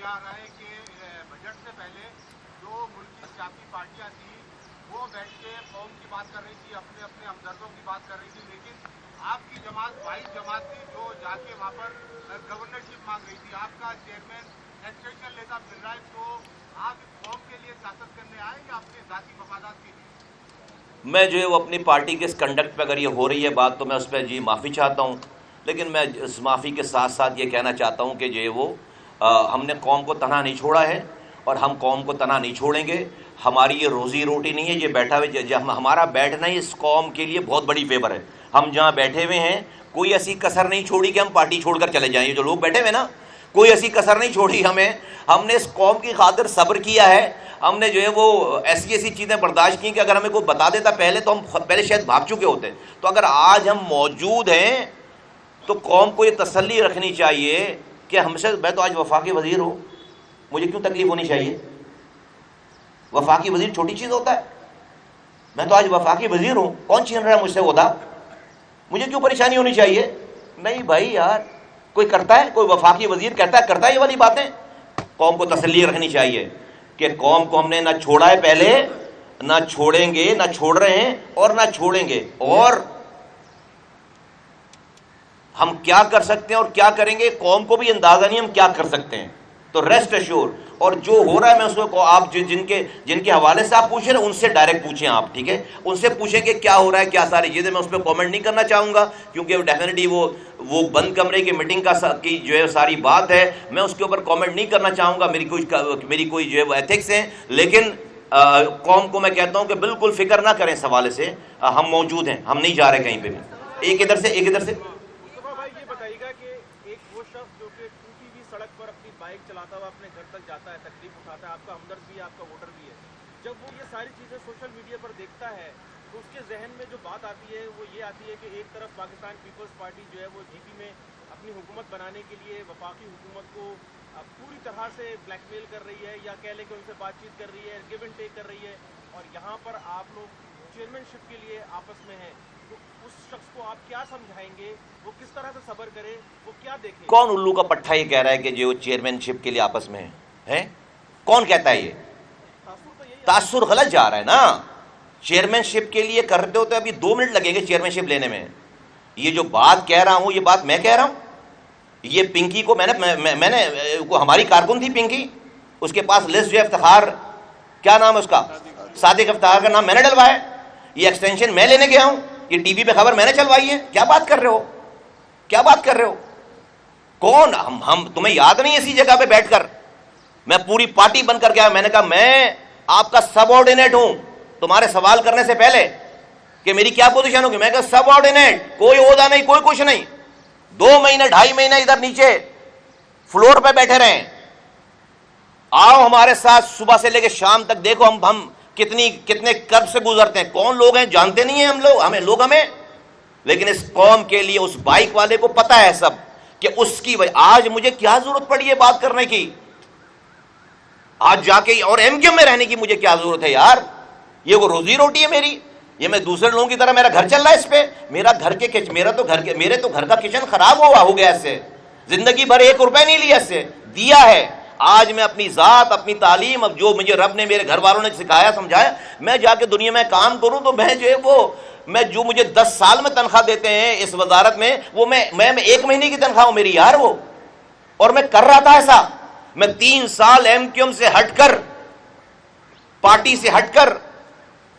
یہ آ رہا ہے کہ بجٹ سے پہلے جو ملک کی سیاسی پارٹیاں تھیں وہ بیٹھ کے قوم کی بات کر رہی تھی, اپنے اپنے ہمدردوں کی بات کر رہی تھی, لیکن آپ کی جماعت 22 جماعت تھی جو جا کے وہاں پر گورنرشپ مانگ رہی تھی. آپ کا چیئرمین ایکسٹینشن لیتا پھر رہا ہے, تو آپ اس قوم کے لیے سیاست کرنے آئے یا اپنے ذاتی مفادات کے لیے؟ میں جو ہے وہ اپنی پارٹی کے اس کنڈکٹ پہ اگر یہ ہو رہی ہے بات تو میں اس پہ معافی چاہتا ہوں, لیکن میں اس معافی کے ساتھ ساتھ یہ کہنا چاہتا ہوں کہ جو ہے وہ ہم نے قوم کو تنہا نہیں چھوڑا ہے اور ہم قوم کو تنہا نہیں چھوڑیں گے. ہماری یہ روزی روٹی نہیں ہے یہ بیٹھا ہوئے, ہمارا بیٹھنا ہی اس قوم کے لیے بہت بڑی فیور ہے. ہم جہاں بیٹھے ہوئے ہیں کوئی ایسی کسر نہیں چھوڑی کہ ہم پارٹی چھوڑ کر چلے جائیں. یہ جو لوگ بیٹھے ہوئے نا, کوئی ایسی کسر نہیں چھوڑی ہم نے اس قوم کی خاطر صبر کیا ہے. ہم نے جو ہے وہ ایسی چیزیں برداشت کی کہ اگر ہمیں کوئی بتا دیتا پہلے تو ہم پہلے شاید بھاگ چکے ہوتے. تو اگر آج ہم موجود ہیں تو قوم کو یہ تسلی رکھنی چاہیے کہ ہم سے, میں تو آج وفاقی وزیر ہوں, مجھے کیوں تکلیف ہونی چاہیے؟ وفاقی وزیر چھوٹی چیز ہوتا ہے؟ میں تو آج وفاقی وزیر ہوں, کون چھین رہا ہے مجھ سے عہدہ؟ مجھے کیوں پریشانی ہونی چاہیے؟ نہیں بھائی یار, کوئی کرتا ہے, کوئی وفاقی وزیر کرتا ہے یہ والی باتیں؟ قوم کو تسلی رکھنی چاہیے کہ قوم کو ہم نے نہ چھوڑا ہے پہلے, نہ چھوڑیں گے, نہ چھوڑ رہے ہیں اور نہ چھوڑیں گے. اور ہم کیا کر سکتے ہیں اور کیا کریں گے قوم کو بھی اندازہ نہیں ہم کیا کر سکتے ہیں. تو ریسٹ ایشور, اور جو ہو رہا ہے میں اس کو آپ جن کے حوالے سے آپ پوچھ رہے ہیں ان سے ڈائریکٹ پوچھیں آپ, ٹھیک ہے, ان سے پوچھیں کہ کیا ہو رہا ہے, کیا ساری چیزیں. میں اس پہ کامنٹ نہیں کرنا چاہوں گا کیونکہ ڈیفینیٹلی وہ بند کمرے کی میٹنگ کی جو ہے ساری بات ہے, میں اس کے اوپر کامنٹ نہیں کرنا چاہوں گا. میری کوئی جو ہے وہ ایتھکس ہیں, لیکن قوم کو میں کہتا ہوں کہ بالکل فکر نہ کریں اس حوالے سے, ہم موجود ہیں, ہم نہیں جا رہے کہیں پہ بھی. ایک ادھر سے سڑک پر اپنی بائک چلاتا ہوا اپنے گھر تک جاتا ہے, تکلیف اٹھاتا ہے, آپ کا ہمدرد بھی ہے, آپ کا ووٹر بھی ہے, جب وہ یہ ساری چیزیں سوشل میڈیا پر دیکھتا ہے تو اس کے ذہن میں جو بات آتی ہے وہ یہ آتی ہے کہ ایک طرف پاکستان پیپلز پارٹی جو ہے وہ جی پی میں اپنی حکومت بنانے کے لیے وفاقی حکومت کو پوری طرح سے بلیک میل کر رہی ہے, یا کہہ لیں کہ ان سے بات چیت کر رہی ہے, گیو اینڈ ٹیک کر رہی ہے, اور یہاں پر آپ لوگ چیئرمین شپ کے لیے آپس میں ہیں. تو اس شخص کو آپ کیا سمجھائیں گے, وہ کس طرح سے صبر کرے, وہ کیا دیکھے؟ کون الو کا پٹھا یہ کہہ رہا ہے کہ جو چیئرمین شپ کے لیے آپس میں ہے؟ کون کہتا ہے یہ؟ تاثر غلط جا رہا ہے نا. چیئرمین شپ کے لیے کرتے ہوتے ابھی 2 منٹ لگیں گے چیئرمین شپ لینے میں. یہ جو بات کہہ رہا ہوں یہ بات میں کہہ رہا ہوں. یہ پنکی کو میں نے ہماری کارکن تھی پنکی, اس کے پاس لسٹ جو افتخار, کیا نام ہے اس کا, صادق افتخار کا نام میں نے ڈلوایا. یہ ایکسٹینشن میں لینے گیا ہوں, یہ ٹی وی پہ خبر میں نے چلوائی ہے. کیا بات کر رہے ہو, کیا بات کر رہے ہو؟ کون ہم تمہیں یاد نہیں اسی جگہ پہ بیٹھ کر میں پوری پارٹی بن کر گیا. میں نے کہا میں آپ کا سب آرڈینیٹ ہوں, تمہارے سوال کرنے سے پہلے کہ میری کیا پوزیشن ہوگی, میں کہا سب آرڈینیٹ, کوئی عہدہ نہیں, کوئی کچھ نہیں. 2 مہینے 2.5 مہینے ادھر نیچے فلور پہ بیٹھے رہیں. آؤ ہمارے ساتھ صبح سے لے کے شام تک, دیکھو ہم کتنے کرب سے گزرتے ہیں. کون لوگ ہیں جانتے نہیں ہیں ہم لوگ ہمیں, لیکن اس قوم کے لیے اس بائک والے کو پتا ہے سب کہ اس کی آج مجھے کیا ضرورت پڑی ہے بات کرنے کی, آج جا کے اور ایم کیو میں رہنے کی مجھے کیا ضرورت ہے یار. یہ وہ روزی روٹی ہے میری, یہ میں دوسرے لوگوں کی طرح میرا گھر چل رہا ہے اس پہ. میرے تو گھر کا کچن خراب ہو گیا اس سے, زندگی بھر 1 روپے نہیں لیا اس سے, دیا ہے. آج میں اپنی ذات, اپنی تعلیم, اب جو مجھے رب نے میرے گھر والوں نے سکھایا سمجھایا, میں جا کے دنیا میں کام کروں تو میں جو ہے وہ جو مجھے 10 سال میں تنخواہ دیتے ہیں اس وزارت میں, وہ میں 1 مہینے کی تنخواہ ہوں میری یار وہ. اور میں کر رہا تھا ایسا, میں 3 سال ایم کیو ایم سے ہٹ کر, پارٹی سے ہٹ کر,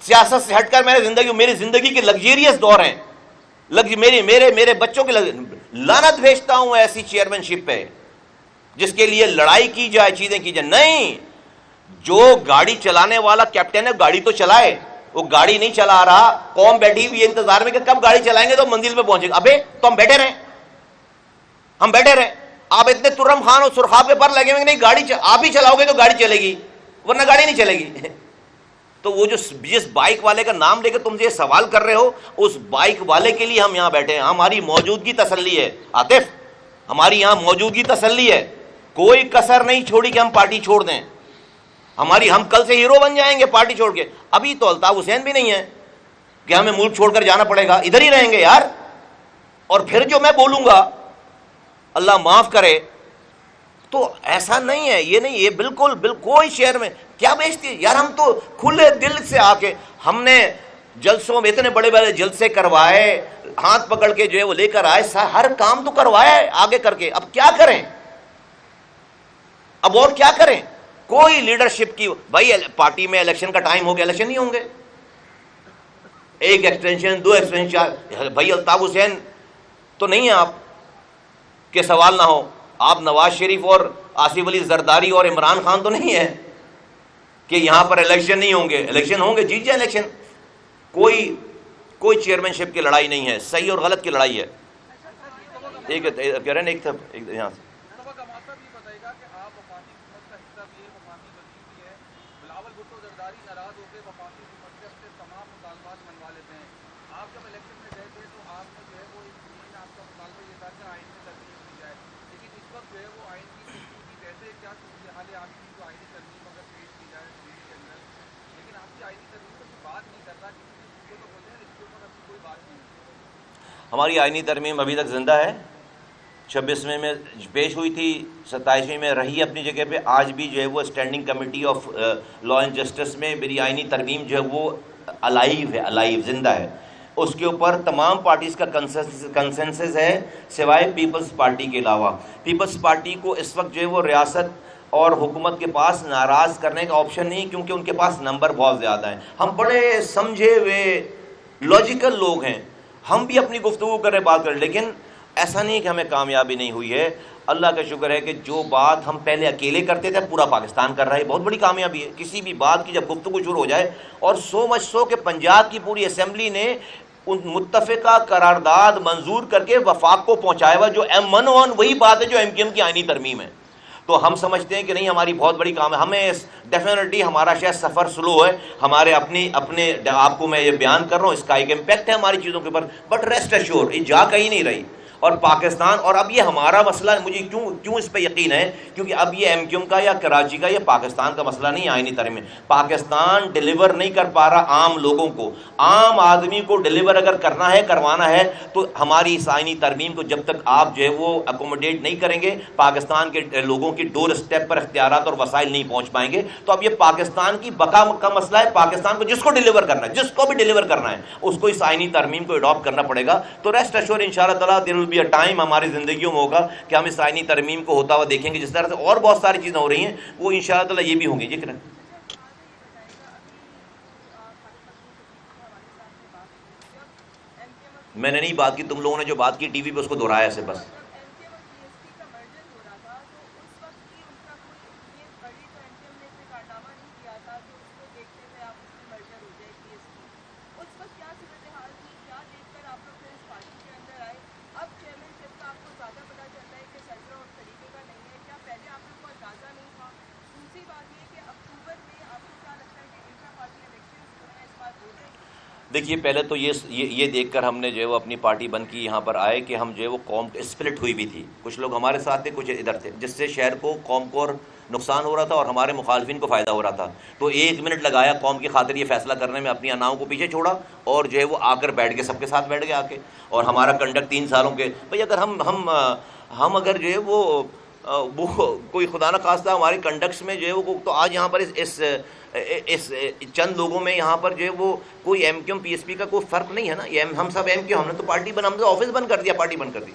سیاست سے ہٹ کر, میری زندگی کے لگزیریس دور ہیں. میرے بچوں کے لعنت بھیجتا ہوں ایسی چیئرمین شپ پہ جس کے لیے لڑائی کی جائے, چیزیں کی جائے. نہیں, جو گاڑی چلانے والا کیپٹن ہے گاڑی تو چلائے, وہ گاڑی نہیں چلا رہا, قوم بیٹھی ہوئی ہے انتظار میں کہ کب گاڑی چلائیں گے تو منزل پہ پہنچے گا. ابے تو ہم بیٹھے رہیں. آپ اتنے ترم خان اور سرخاب کے پر لگے ہوئے, نہیں گاڑی آپ ہی چلاؤ گے تو گاڑی چلے گی, ورنہ گاڑی نہیں چلے گی. تو وہ جس بائک والے کا نام لے کے تم سے یہ سوال کر رہے ہو, اس بائک والے کے لیے ہم یہاں بیٹھے ہیں. ہماری موجودگی تسلی ہے عاطف, ہماری یہاں موجودگی تسلی ہے. کوئی کسر نہیں چھوڑی کہ ہم پارٹی چھوڑ دیں. ہم کل سے ہیرو بن جائیں گے پارٹی چھوڑ کے. ابھی تو الطاف حسین بھی نہیں ہے کہ ہمیں ملک چھوڑ کر جانا پڑے گا, ادھر ہی رہیں گے یار. اور پھر جو میں بولوں گا اللہ معاف کرے, تو ایسا نہیں ہے، یہ نہیں، یہ بالکل کوئی شہر میں کیا بیچتی ہے یار. ہم تو کھلے دل سے آ کے ہم نے جلسوں میں اتنے بڑے بڑے جلسے کروائے، ہاتھ پکڑ کے جو ہے وہ لے کر آئے، ہر کام تو کروایا ہے آگے کر کے. اب کیا کریں، اب اور کیا کریں؟ کوئی لیڈرشپ کی بھائی پارٹی میں الیکشن کا ٹائم ہو گیا، الیکشن نہیں ہوں گے، ایک ایکسٹینشن 2 ایکسٹینشن 4. بھائی الطاف حسین تو نہیں ہے آپ کہ سوال نہ ہو، آپ نواز شریف اور آصف علی زرداری اور عمران خان تو نہیں ہے کہ یہاں پر الیکشن نہیں ہوں گے. الیکشن ہوں گے، جیت جائیں الیکشن. کوئی چیئرمین شپ کی لڑائی نہیں ہے، صحیح اور غلط کی لڑائی ہے. ایک کہہ رہے ہیں ایک یہاں سے ہماری آئینی ترمیم ابھی تک زندہ ہے. 26ویں میں پیش ہوئی تھی، 27ویں میں رہی اپنی جگہ پہ. آج بھی جو ہے وہ standing committee of law and justice میں میری آئینی ترمیم جو ہے وہ الائیو ہے، الائیو زندہ ہے. اس کے اوپر تمام پارٹیز کا کنسنسس ہے سوائے پیپلز پارٹی کے علاوہ. پیپلز پارٹی کو اس وقت جو ہے وہ ریاست اور حکومت کے پاس ناراض کرنے کا آپشن نہیں، کیونکہ ان کے پاس نمبر بہت زیادہ ہیں. ہم بڑے سمجھے ہوئے لاجیکل لوگ ہیں، ہم بھی اپنی گفتگو کریں، بات کریں، لیکن ایسا نہیں کہ ہمیں کامیابی نہیں ہوئی ہے. اللہ کا شکر ہے کہ جو بات ہم پہلے اکیلے کرتے تھے پورا پاکستان کر رہا ہے، بہت بڑی کامیابی ہے. کسی بھی بات کی جب گفتگو شروع ہو جائے، اور سو مچ سو کہ پنجاب کی پوری اسمبلی نے ان متفقہ قرارداد منظور کر کے وفاق کو پہنچایا ہوا، جو M1 وہی بات ہے جو MQM کی آئینی ترمیم ہے. تو ہم سمجھتے ہیں کہ نہیں، ہماری بہت بڑی کام ہے. ہمیں ڈیفینیٹلی ہمارا شاید سفر سلو ہے، ہمارے اپنے آپ کو میں یہ بیان کر رہا ہوں، اس کا ایک امپیکٹ ہے ہماری چیزوں کے اوپر، بٹ ریسٹ ایشور یہ جا کہیں نہیں رہی. اور پاکستان، اور اب یہ ہمارا مسئلہ، مجھے کیوں اس پہ یقین ہے، کیونکہ اب یہ MQM کا یا کراچی کا یا پاکستان کا مسئلہ نہیں. آئینی ترمیم پاکستان ڈیلیور نہیں کر پا رہا عام لوگوں کو. عام آدمی کو ڈیلیور اگر کرنا ہے، کروانا ہے، تو ہماری اس آئینی ترمیم کو جب تک آپ جو ہے وہ اکوموڈیٹ نہیں کریں گے، پاکستان کے لوگوں کی ڈور اسٹیپ پر اختیارات اور وسائل نہیں پہنچ پائیں گے. تو اب یہ پاکستان کی بقا کا مسئلہ ہے. پاکستان کو جس کو ڈیلیور کرنا ہے، جس کو بھی ڈیلیور کرنا ہے، اس کو اس آئینی ترمیم کو اڈاپٹ کرنا پڑے گا. تو ریسٹ ایشور انشاءاللہ تعالیٰ دیر ول بی اے ٹائم ہماری زندگیوں میں ہوگا کہ ہم اس آئینی ترمیم کو ہوتا ہوا دیکھیں گے. جس طرح سے اور بہت ساری چیزیں ہو رہی ہیں وہ انشاءاللہ تعالیٰ یہ بھی ہوں گی. جی کریں. میں نے نہیں بات کی، تم لوگوں نے جو بات کی ٹی وی پہ اس کو دہرایا سے بس. دیکھیے پہلے تو یہ دیکھ کر ہم نے جو ہے وہ اپنی پارٹی بند کی، یہاں پر آئے کہ ہم جو ہے وہ قوم اسپلٹ ہوئی بھی تھی. کچھ لوگ ہمارے ساتھ تھے، کچھ ادھر تھے، جس سے شہر کو، قوم کو اور نقصان ہو رہا تھا اور ہمارے مخالفین کو فائدہ ہو رہا تھا. تو 1 منٹ لگایا قوم کی خاطر یہ فیصلہ کرنے میں، اپنی اناؤں کو پیچھے چھوڑا اور جو ہے وہ آ کر بیٹھ گئے، سب کے ساتھ بیٹھ گئے آ کے. اور ہمارا کنڈکٹ 3 سالوں کے بھائی، اگر ہم اگر جو ہے وہ کوئی خدا نہ خواستہ ہمارے کنڈکٹس میں جو ہے وہ، تو آج یہاں پر اس چند لوگوں میں یہاں پر جو ہے وہ کوئی MQM PSP کا کوئی فرق نہیں ہے نا. یہ ہم سب MQM، ہم نے تو پارٹی ہم نے آفس بند کر دیا، پارٹی بند کر دی.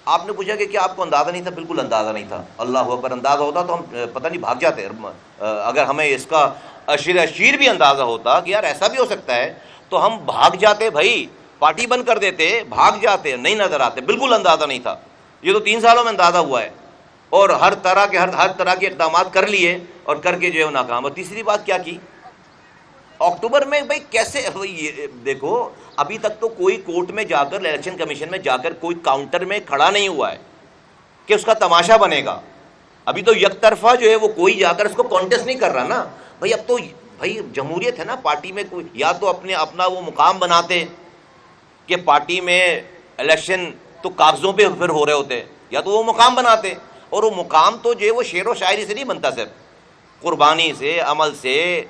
آپ نے پوچھا کہ کیا آپ کو اندازہ نہیں تھا؟ بالکل اندازہ نہیں تھا. اللہ اکبر، اندازہ ہوتا تو ہم پتہ نہیں بھاگ جاتے. اگر ہمیں اس کا اشیر بھی اندازہ ہوتا کہ یار ایسا بھی ہو سکتا ہے تو ہم بھاگ جاتے بھائی، پارٹی بند کر دیتے، بھاگ جاتے، نہیں نظر آتے. بالکل اندازہ نہیں تھا. یہ تو 3 سالوں میں اندازہ ہوا ہے، اور ہر طرح کے اقدامات کر لیے اور کر کے جو ہے وہ ناکام. اور تیسری بات کیا کی اکتوبر میں؟ بھائی کیسے؟ دیکھو ابھی تک تو کوئی کورٹ میں جا کر، الیکشن کمیشن میں جا کر کوئی کاؤنٹر میں کھڑا نہیں ہوا ہے کہ اس کا تماشا بنے گا. ابھی تو یک طرفہ جو ہے وہ کوئی جا کر اس کو کانٹیسٹ نہیں کر رہا نا بھائی. اب تو بھائی جمہوریت ہے نا، پارٹی میں کوئی یا تو اپنا وہ مقام بناتے کہ پارٹی میں الیکشن تو کاغذوں پہ پھر ہو رہے ہوتے، یا تو وہ مقام بناتے. اور وہ مقام تو جو ہے وہ شعر و شاعری سے نہیں بنتا، صرف قربانی سے، عمل سے،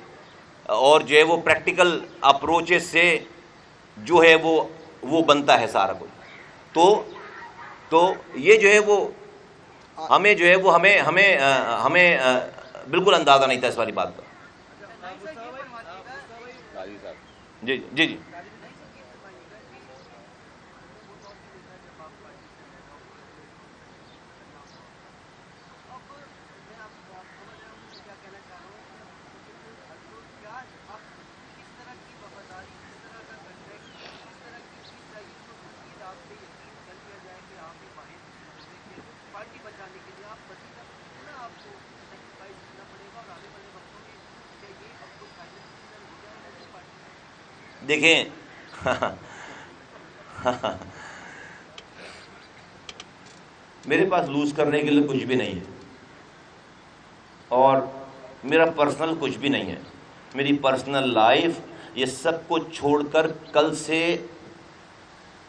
اور جو ہے وہ پریکٹیکل اپروچز سے جو ہے وہ بنتا ہے سارا کچھ. تو یہ جو ہے وہ ہمیں جو ہے وہ ہمیں بالکل اندازہ نہیں تھا اس والی بات کا. جی جی جی دیکھیں میرے پاس لوز کرنے کے لیے کچھ بھی نہیں ہے اور میرا پرسنل کچھ بھی نہیں ہے. میری پرسنل لائف یہ سب کو چھوڑ کر کل سے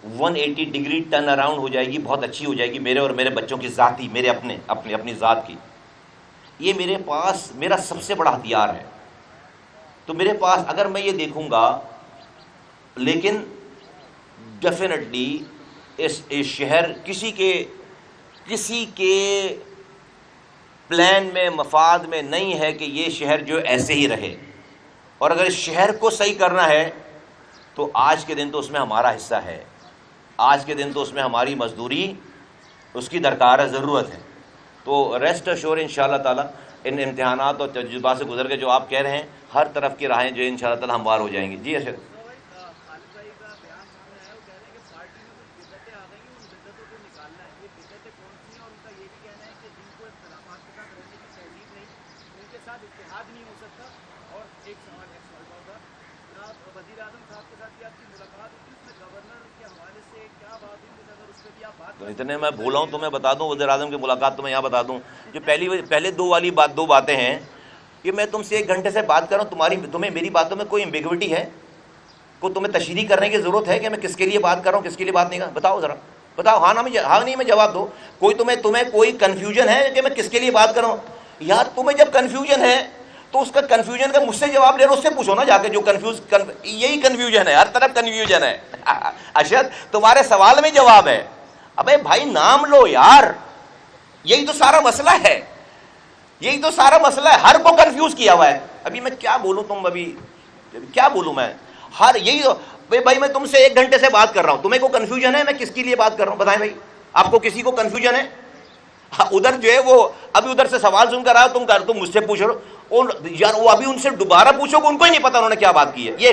180 ڈگری ٹرن اراؤنڈ ہو جائے گی, بہت اچھی ہو جائے گی میرے اور میرے بچوں کی ذاتی, میرے اپنی ذات کی. یہ میرے پاس میرا سب سے بڑا ہتھیار ہے. تو میرے پاس اگر میں یہ دیکھوں گا, لیکن ڈیفینیٹلی اس شہر کسی کے پلان میں مفاد میں نہیں ہے کہ یہ شہر جو ایسے ہی رہے. اور اگر اس شہر کو صحیح کرنا ہے تو آج کے دن تو اس میں ہمارا حصہ ہے, آج کے دن تو اس میں ہماری مزدوری اس کی درکار ہے, ضرورت ہے. تو ریسٹ اشور انشاءاللہ تعالی ان امتحانات اور تجربات سے گزر کے جو آپ کہہ رہے ہیں, ہر طرف کی راہیں جو انشاءاللہ تعالی ہموار ہو جائیں گی. جی ارشد. تو اتنے میں بھولا ہوں تو میں بتا دوں, وزیر اعظم کی ملاقات تو میں یہاں بتا دوں. جو پہلے دو باتیں ہیں, کہ میں تم سے 1 گھنٹے سے بات کر رہا ہوں, تمہیں میری باتوں میں کوئی ایمبیگوٹی ہے, کو تمہیں تشریح کرنے کی ضرورت ہے کہ میں کس کے لیے بات کر رہا ہوں, کس کے لیے بات نہیں کر رہا؟ بتاؤ ذرا, بتاؤ. ہاں نہیں میں جواب دو. تمہیں کوئی کنفیوژن ہے کہ میں کس کے لیے بات کر رہا ہوں؟ یار تمہیں جب کنفیوژن ہے تو اس کا کنفیوژن کا مجھ سے جواب لے رہا, اس سے پوچھو نا جا کے جو یہی کنفیوژن ہے, ہر طرف کنفیوژن ہے. ارشد تمہارے سوال میں جواب ہے. ابے بھائی نام لو یار, یہی تو سارا مسئلہ ہے, یہی تو سارا مسئلہ ہے. ہر کو کنفیوز کیا ہوا ہے. ابھی میں کیا بولوں, کیا بولوں میں, ہر یہی تو. بھائی میں تم سے 1 گھنٹے سے بات کر رہا ہوں, تمہیں کو کنفیوژن ہے میں کس کے لیے بات کر رہا ہوں؟ بتائیں بھائی, آپ کو کسی کو کنفیوژن ہے؟ ادھر جو ہے وہ ابھی ادھر سے سوال سن کر آیا, تم مجھ سے پوچھ رہے ہو یار, وہ ابھی ان سے دوبارہ پوچھو گے, ان کو ہی نہیں پتا انہوں نے کیا بات کی ہے. یہ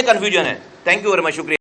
کنفیوژن ہے. تھینک یو ویری مچ, شکریہ.